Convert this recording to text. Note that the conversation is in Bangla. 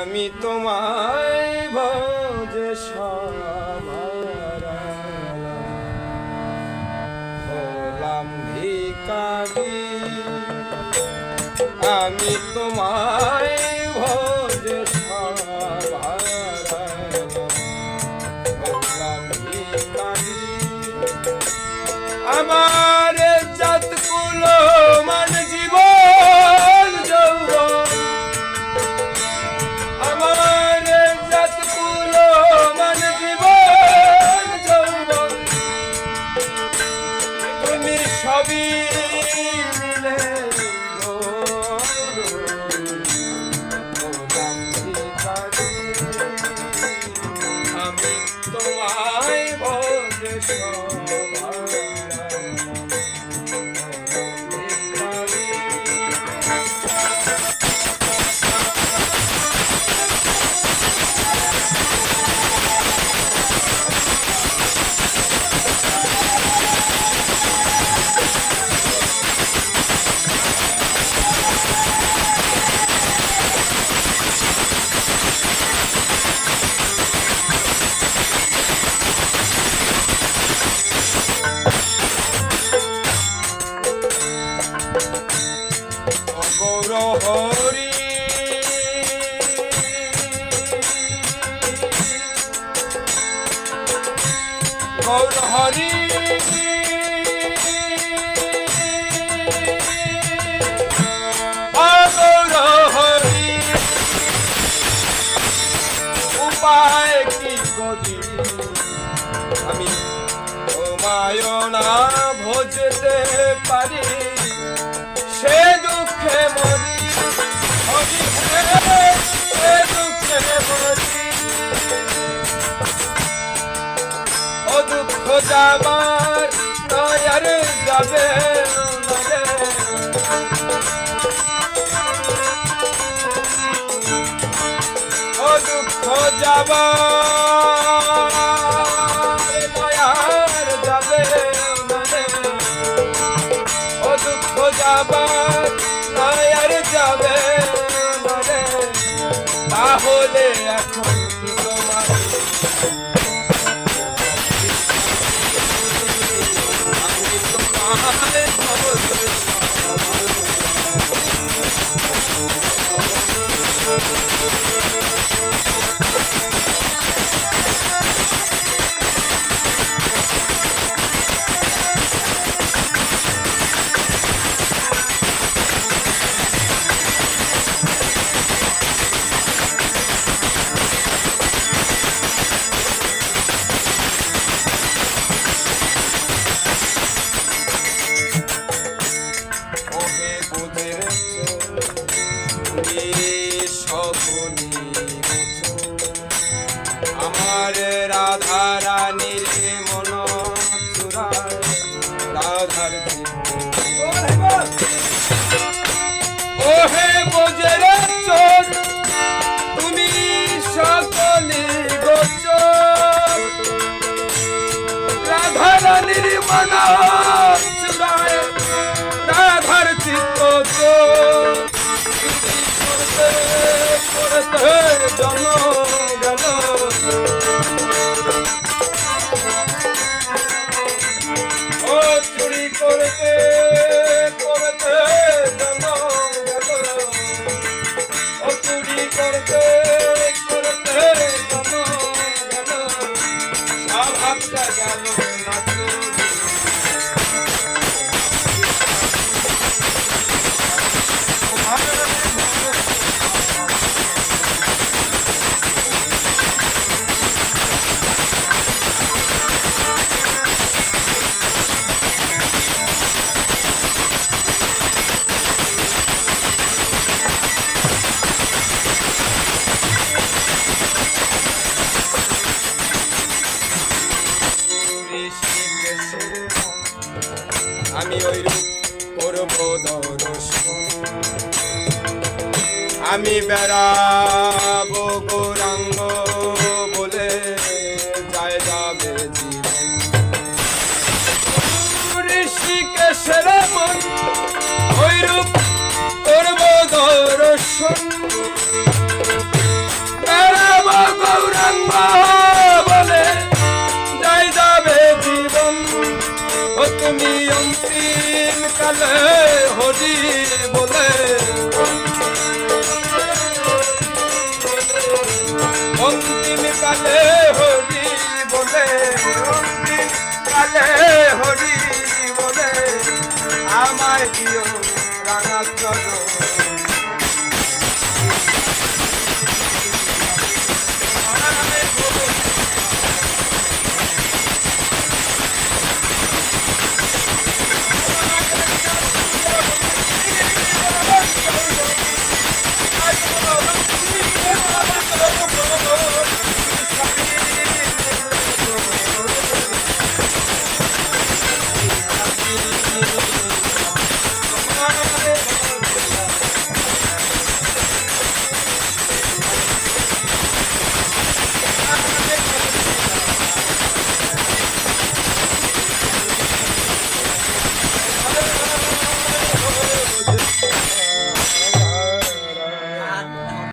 আমি তোমায় ভজে সমারা হলাম ভিখারি আমি তোমায় ভজে সমারা হলাম ভিখারি আমার জাত কুল মান জীবন যৌবন আমার জাত কুল মান জীবন যৌবন তুমি সবই মিলে আমি তোমায় ভজে হরি গৌর হরি গৌর হরি উপায় কি করি আমি তোমায় না ভজতে পারি সে দুঃখে মরি হরি সে দুঃখে মরি ও দুঃখ যাবার নয়ার যাবে ও দুঃখ যাবার নয়ার যাবে ও দুঃখ যাবার নয়ার যাবে তাহলে এখন তোমার আমি তোমায় আমার রাধা রানীর মন চূড়ায় রাধার ওহে বোঝের চোর তুমি সকলে গোচর রাধা রানীর মন চূড়ায় রাধার চিত্ত চোর করতে জন গেল ও চুরি করতে করতে জন গেল ও চুরি করতে করতে জন গেল স্বভাবটা গেল না আমি ওই রূপ করব দর্শন আমি বেড়াবো গৌরাঙ্গ বলে যায় যাবে জীবন ঋষিকেশের মন ওই রূপ করব দর্শন বলে যাই যাবে জীবন ও তুমি অন্তিম কালে হরি বলে অন্তিম কালে হরি বলে অন্তিম কালে হরি বলে আমায় দিও রাঙা চলো